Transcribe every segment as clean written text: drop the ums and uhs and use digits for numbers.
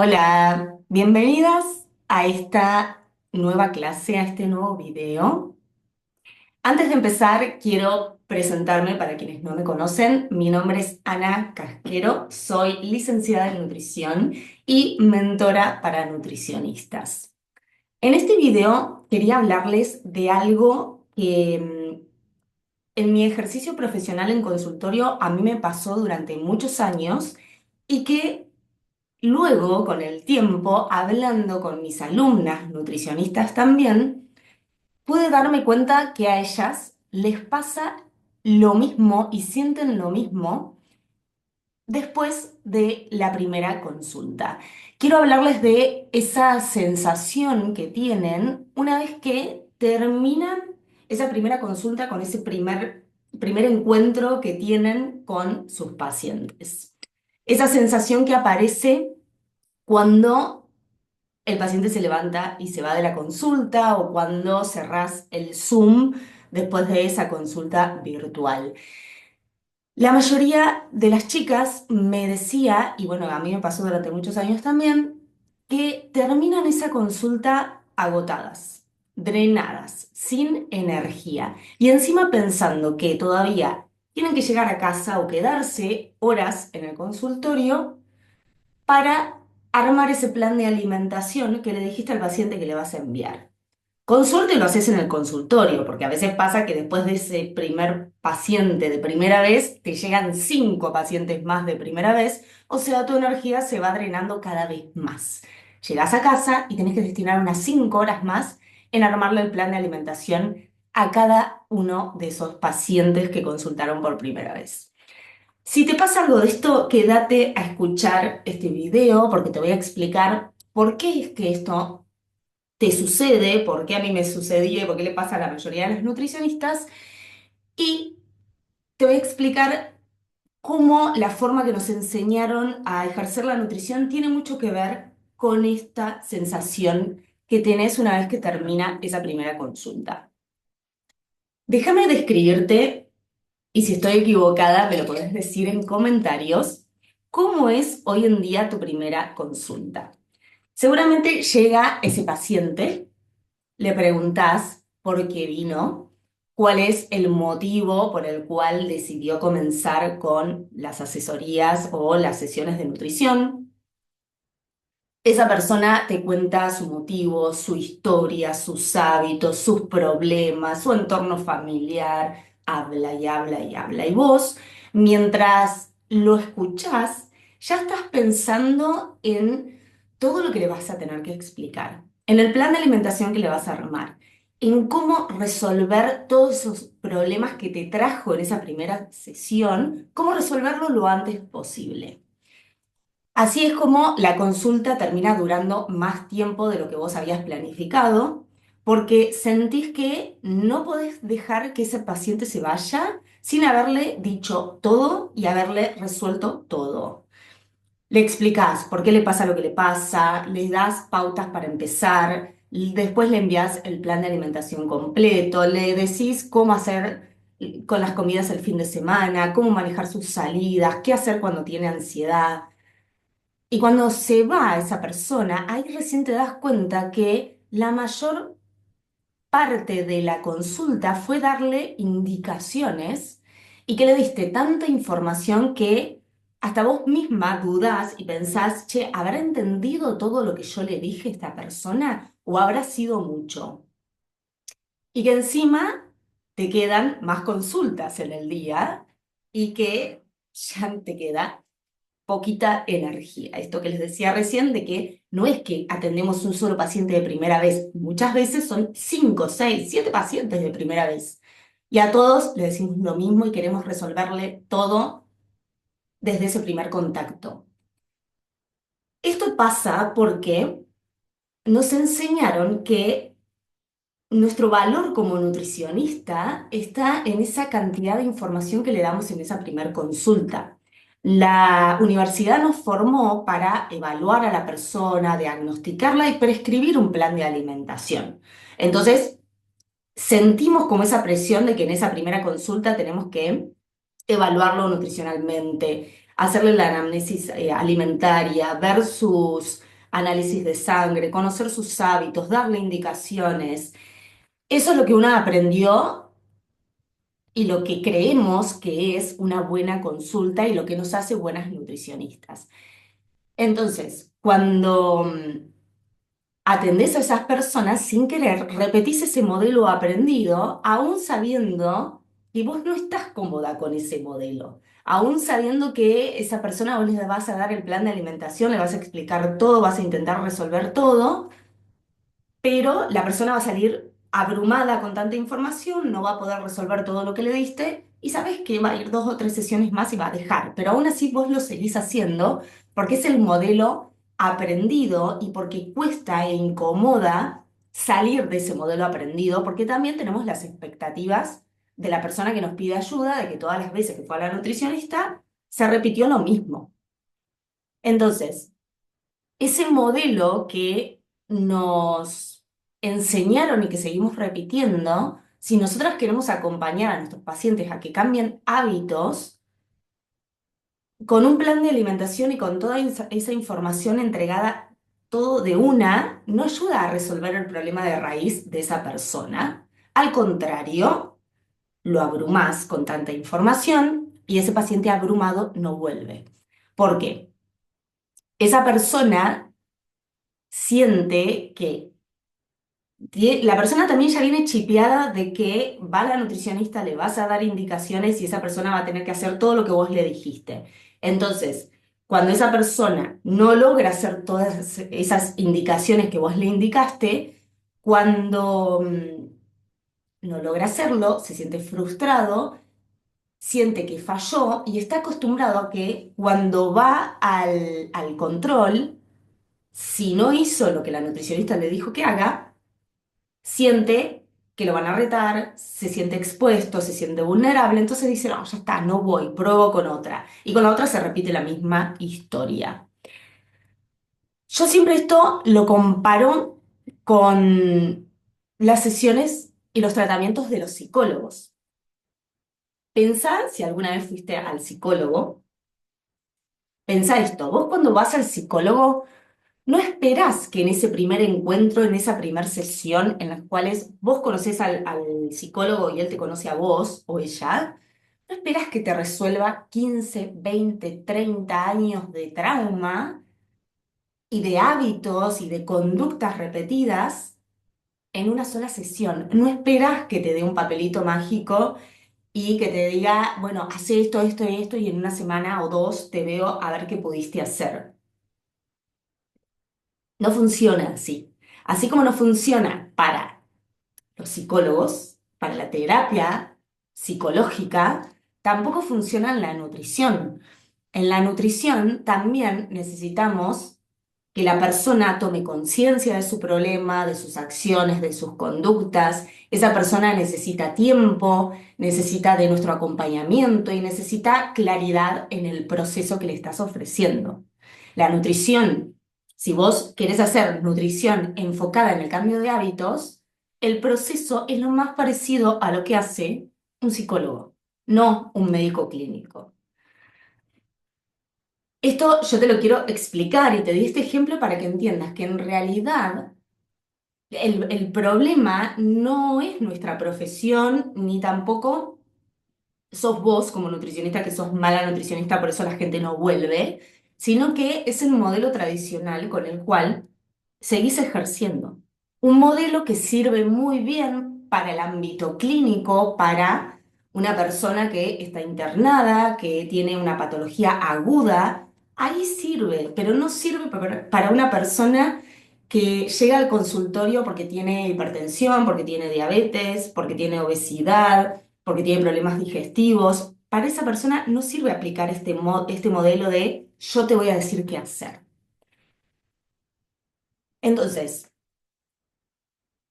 Hola, bienvenidas a esta nueva clase, a este nuevo video. Antes de empezar, quiero presentarme para quienes no me conocen. Mi nombre es Ana Casquero, soy licenciada en nutrición y mentora para nutricionistas. En este video quería hablarles de algo que en mi ejercicio profesional en consultorio a mí me pasó durante muchos años y que luego, con el tiempo, hablando con mis alumnas nutricionistas también, pude darme cuenta que a ellas les pasa lo mismo y sienten lo mismo después de la primera consulta. Quiero hablarles de esa sensación que tienen una vez que terminan esa primera consulta con ese primer encuentro que tienen con sus pacientes. Esa sensación que aparece cuando el paciente se levanta y se va de la consulta o cuando cerrás el Zoom después de esa consulta virtual. La mayoría de las chicas me decía, y bueno, a mí me pasó durante muchos años también, que terminan esa consulta agotadas, drenadas, sin energía y encima pensando que todavía tienen que llegar a casa o quedarse horas en el consultorio para armar ese plan de alimentación que le dijiste al paciente que le vas a enviar. Con suerte lo haces en el consultorio, porque a veces pasa que después de ese primer paciente de primera vez, te llegan 5 pacientes más de primera vez, o sea, tu energía se va drenando cada vez más. Llegás a casa y tenés que destinar unas 5 horas más en armarle el plan de alimentación a cada uno de esos pacientes que consultaron por primera vez. Si te pasa algo de esto, quédate a escuchar este video porque te voy a explicar por qué es que esto te sucede, por qué a mí me sucedía y por qué le pasa a la mayoría de los nutricionistas. Y te voy a explicar cómo la forma que nos enseñaron a ejercer la nutrición tiene mucho que ver con esta sensación que tenés una vez que termina esa primera consulta. Déjame describirte, y si estoy equivocada, me lo podés decir en comentarios, cómo es hoy en día tu primera consulta. Seguramente llega ese paciente, le preguntás por qué vino, cuál es el motivo por el cual decidió comenzar con las asesorías o las sesiones de nutrición. Esa persona te cuenta su motivo, su historia, sus hábitos, sus problemas, su entorno familiar, habla y habla y habla. Y vos, mientras lo escuchás, ya estás pensando en todo lo que le vas a tener que explicar, en el plan de alimentación que le vas a armar, en cómo resolver todos esos problemas que te trajo en esa primera sesión, cómo resolverlo lo antes posible. Así es como la consulta termina durando más tiempo de lo que vos habías planificado, porque sentís que no podés dejar que ese paciente se vaya sin haberle dicho todo y haberle resuelto todo. Le explicás por qué le pasa lo que le pasa, le das pautas para empezar, y después le envías el plan de alimentación completo, le decís cómo hacer con las comidas el fin de semana, cómo manejar sus salidas, qué hacer cuando tiene ansiedad. Y cuando se va esa persona, ahí recién te das cuenta que la mayor parte de la consulta fue darle indicaciones y que le diste tanta información que hasta vos misma dudás y pensás, che, ¿habrá entendido todo lo que yo le dije a esta persona o habrá sido mucho? Y que encima te quedan más consultas en el día y que ya te queda poquita energía. Esto que les decía recién de que no es que atendemos un solo paciente de primera vez, muchas veces son 5, 6, 7 pacientes de primera vez. Y a todos le decimos lo mismo y queremos resolverle todo desde ese primer contacto. Esto pasa porque nos enseñaron que nuestro valor como nutricionista está en esa cantidad de información que le damos en esa primer consulta. La universidad nos formó para evaluar a la persona, diagnosticarla y prescribir un plan de alimentación. Entonces, sentimos como esa presión de que en esa primera consulta tenemos que evaluarlo nutricionalmente, hacerle la anamnesis alimentaria, ver sus análisis de sangre, conocer sus hábitos, darle indicaciones. Eso es lo que uno aprendió y lo que creemos que es una buena consulta y lo que nos hace buenas nutricionistas. Entonces, cuando atendés a esas personas sin querer, repetís ese modelo aprendido, aún sabiendo que vos no estás cómoda con ese modelo, aún sabiendo que esa persona vos le vas a dar el plan de alimentación, le vas a explicar todo, vas a intentar resolver todo, pero la persona va a salir abrumada con tanta información, no va a poder resolver todo lo que le diste y sabes que va a ir 2 o 3 sesiones más y va a dejar, pero aún así vos lo seguís haciendo porque es el modelo aprendido y porque cuesta e incomoda salir de ese modelo aprendido, porque también tenemos las expectativas de la persona que nos pide ayuda, de que todas las veces que fue a la nutricionista se repitió lo mismo. Entonces, ese modelo que nos enseñaron y que seguimos repitiendo, si nosotras queremos acompañar a nuestros pacientes a que cambien hábitos, con un plan de alimentación y con toda esa información entregada todo de una, no ayuda a resolver el problema de raíz de esa persona. Al contrario, lo abrumás con tanta información y ese paciente abrumado no vuelve. ¿Por qué? Esa persona siente que la persona también ya viene chipeada de que va a la nutricionista, le vas a dar indicaciones y esa persona va a tener que hacer todo lo que vos le dijiste. Entonces, cuando esa persona no logra hacer todas esas indicaciones que vos le indicaste, cuando no logra hacerlo, se siente frustrado, siente que falló y está acostumbrado a que cuando va al control, si no hizo lo que la nutricionista le dijo que haga, siente que lo van a retar, se siente expuesto, se siente vulnerable, entonces dice, no, ya está, no voy, pruebo con otra. Y con la otra se repite la misma historia. Yo siempre esto lo comparo con las sesiones y los tratamientos de los psicólogos. Pensá si alguna vez fuiste al psicólogo, pensá esto, vos cuando vas al psicólogo no esperás que en ese primer encuentro, en esa primera sesión en las cuales vos conocés al psicólogo y él te conoce a vos o ella, no esperás que te resuelva 15, 20, 30 años de trauma y de hábitos y de conductas repetidas en una sola sesión. No esperás que te dé un papelito mágico y que te diga, bueno, haz esto, esto y esto y en una semana o dos te veo a ver qué pudiste hacer. No funciona así. Así como no funciona para los psicólogos, para la terapia psicológica, tampoco funciona en la nutrición. En la nutrición también necesitamos que la persona tome conciencia de su problema, de sus acciones, de sus conductas. Esa persona necesita tiempo, necesita de nuestro acompañamiento y necesita claridad en el proceso que le estás ofreciendo. La nutrición, si vos querés hacer nutrición enfocada en el cambio de hábitos, el proceso es lo más parecido a lo que hace un psicólogo, no un médico clínico. Esto yo te lo quiero explicar y te di este ejemplo para que entiendas que en realidad el problema no es nuestra profesión ni tampoco sos vos como nutricionista que sos mala nutricionista, por eso la gente no vuelve, sino que es el modelo tradicional con el cual seguís ejerciendo. Un modelo que sirve muy bien para el ámbito clínico, para una persona que está internada, que tiene una patología aguda, ahí sirve, pero no sirve para una persona que llega al consultorio porque tiene hipertensión, porque tiene diabetes, porque tiene obesidad, porque tiene problemas digestivos. Para esa persona no sirve aplicar este modelo de yo te voy a decir qué hacer. Entonces,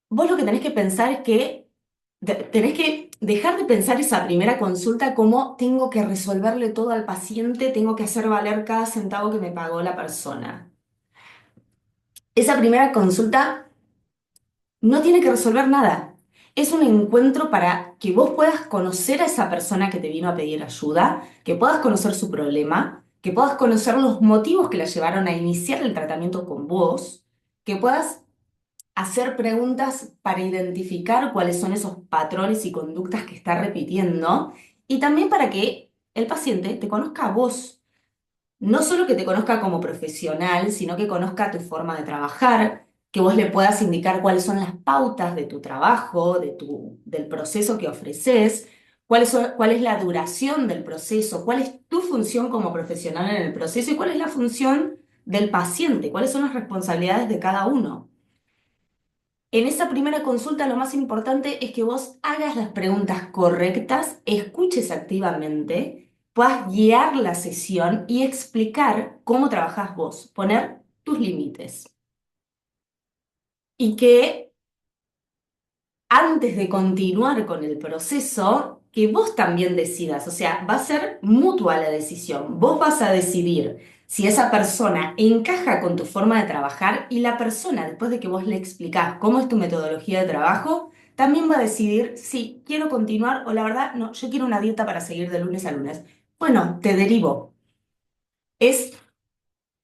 vos lo que tenés que pensar es que tenés que dejar de pensar esa primera consulta como tengo que resolverle todo al paciente, tengo que hacer valer cada centavo que me pagó la persona. Esa primera consulta no tiene que resolver nada. Es un encuentro para que vos puedas conocer a esa persona que te vino a pedir ayuda, que puedas conocer su problema, que puedas conocer los motivos que la llevaron a iniciar el tratamiento con vos, que puedas hacer preguntas para identificar cuáles son esos patrones y conductas que está repitiendo y también para que el paciente te conozca a vos. No solo que te conozca como profesional, sino que conozca tu forma de trabajar, que vos le puedas indicar cuáles son las pautas de tu trabajo, del proceso que ofreces, cuál es la duración del proceso, cuál es tu función como profesional en el proceso y cuál es la función del paciente, cuáles son las responsabilidades de cada uno. En esa primera consulta lo más importante es que vos hagas las preguntas correctas, escuches activamente, puedas guiar la sesión y explicar cómo trabajás vos, poner tus límites. Y que antes de continuar con el proceso, que vos también decidas, o sea, va a ser mutua la decisión. Vos vas a decidir si esa persona encaja con tu forma de trabajar y la persona, después de que vos le explicás cómo es tu metodología de trabajo, también va a decidir si quiero continuar o la verdad, no, yo quiero una dieta para seguir de lunes a lunes. Bueno, te derivo. Es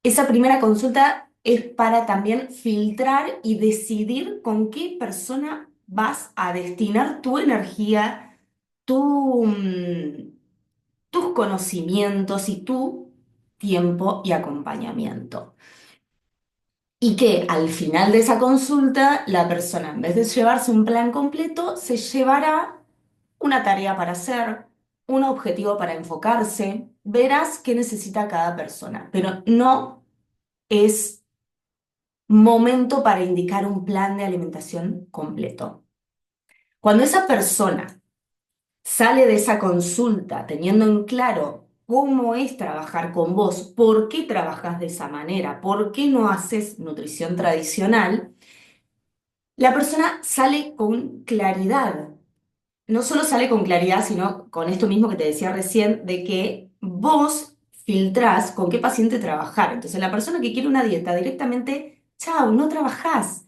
esa primera consulta es para también filtrar y decidir con qué persona vas a destinar tu energía, tus conocimientos y tu tiempo y acompañamiento. Y que al final de esa consulta, la persona, en vez de llevarse un plan completo, se llevará una tarea para hacer, un objetivo para enfocarse. Verás qué necesita cada persona, pero no es momento para indicar un plan de alimentación completo. Cuando esa persona sale de esa consulta teniendo en claro cómo es trabajar con vos, por qué trabajas de esa manera, por qué no haces nutrición tradicional, la persona sale con claridad. No solo sale con claridad, sino con esto mismo que te decía recién, de que vos filtrás con qué paciente trabajar. Entonces, la persona que quiere una dieta directamente, chao, no trabajás.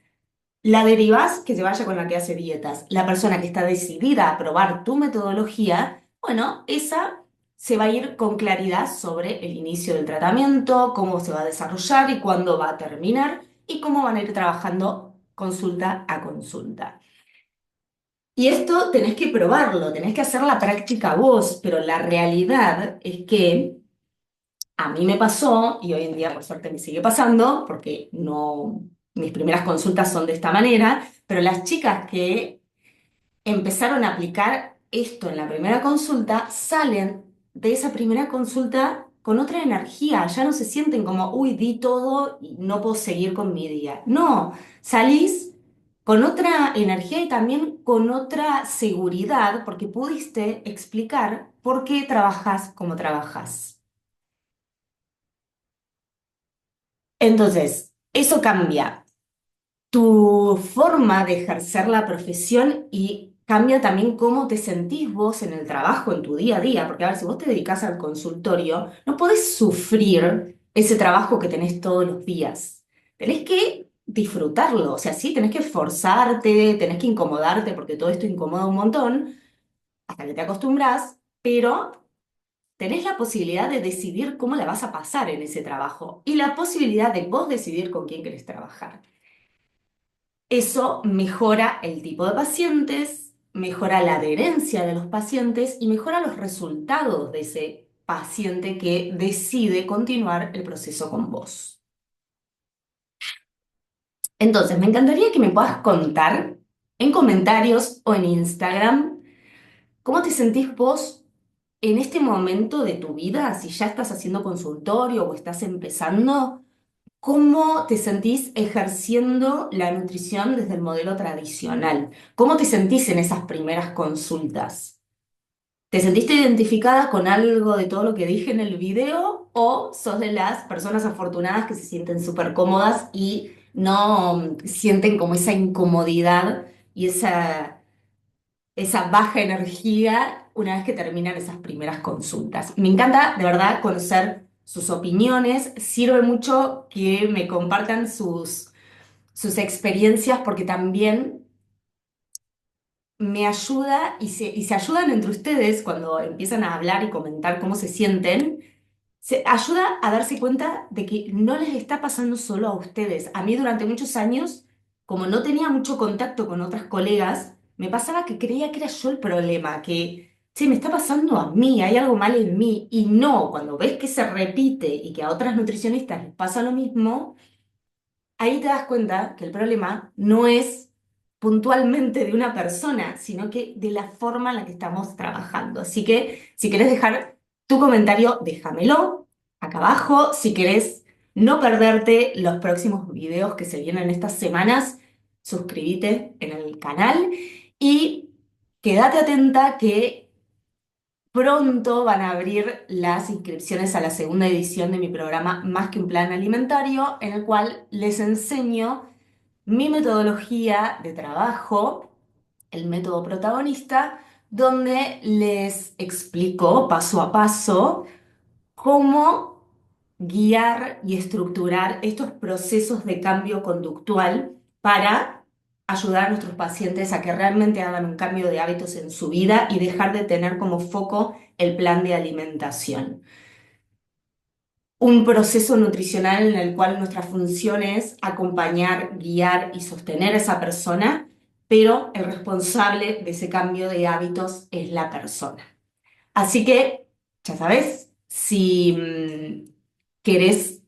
La derivás que se vaya con la que hace dietas. La persona que está decidida a probar tu metodología, bueno, esa se va a ir con claridad sobre el inicio del tratamiento, cómo se va a desarrollar y cuándo va a terminar y cómo van a ir trabajando consulta a consulta. Y esto tenés que probarlo, tenés que hacer la práctica vos, pero la realidad es que a mí me pasó, y hoy en día por suerte me sigue pasando, porque no, mis primeras consultas son de esta manera, pero las chicas que empezaron a aplicar esto en la primera consulta salen de esa primera consulta con otra energía, ya no se sienten como, uy, di todo y no puedo seguir con mi día. No, salís con otra energía y también con otra seguridad, porque pudiste explicar por qué trabajas como trabajas. Entonces, eso cambia tu forma de ejercer la profesión y cambia también cómo te sentís vos en el trabajo, en tu día a día. Porque, a ver, si vos te dedicás al consultorio, no podés sufrir ese trabajo que tenés todos los días. Tenés que disfrutarlo. O sea, sí, tenés que esforzarte, tenés que incomodarte, porque todo esto incomoda un montón, hasta que te acostumbras, pero tenés la posibilidad de decidir cómo la vas a pasar en ese trabajo y la posibilidad de vos decidir con quién querés trabajar. Eso mejora el tipo de pacientes, mejora la adherencia de los pacientes y mejora los resultados de ese paciente que decide continuar el proceso con vos. Entonces, me encantaría que me puedas contar en comentarios o en Instagram cómo te sentís vos en este momento de tu vida, si ya estás haciendo consultorio o estás empezando. ¿Cómo te sentís ejerciendo la nutrición desde el modelo tradicional? ¿Cómo te sentís en esas primeras consultas? ¿Te sentiste identificada con algo de todo lo que dije en el video o sos de las personas afortunadas que se sienten súper cómodas y no sienten como esa incomodidad y esa baja energía una vez que terminan esas primeras consultas? Me encanta de verdad conocer sus opiniones, sirve mucho que me compartan sus experiencias porque también me ayuda y se ayudan entre ustedes cuando empiezan a hablar y comentar cómo se sienten. se ayuda a darse cuenta de que no les está pasando solo a ustedes. A mí durante muchos años, como no tenía mucho contacto con otras colegas, me pasaba que creía que era yo el problema, que, sí, me está pasando a mí, hay algo mal en mí. Y no, cuando ves que se repite y que a otras nutricionistas les pasa lo mismo, ahí te das cuenta que el problema no es puntualmente de una persona, sino que de la forma en la que estamos trabajando. Así que si querés dejar tu comentario, déjamelo acá abajo. Si querés no perderte los próximos videos que se vienen estas semanas, suscríbete en el canal y quédate atenta que pronto van a abrir las inscripciones a la segunda edición de mi programa Más que un plan alimentario, en el cual les enseño mi metodología de trabajo, el método protagonista, donde les explico paso a paso cómo guiar y estructurar estos procesos de cambio conductual para ayudar a nuestros pacientes a que realmente hagan un cambio de hábitos en su vida y dejar de tener como foco el plan de alimentación. Un proceso nutricional en el cual nuestra función es acompañar, guiar y sostener a esa persona, pero el responsable de ese cambio de hábitos es la persona. Así que, ya sabes, si querés,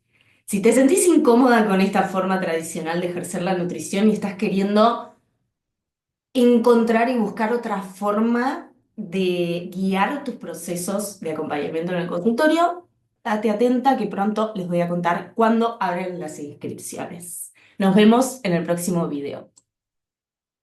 si te sentís incómoda con esta forma tradicional de ejercer la nutrición y estás queriendo encontrar y buscar otra forma de guiar tus procesos de acompañamiento en el consultorio, date atenta que pronto les voy a contar cuándo abren las inscripciones. Nos vemos en el próximo video.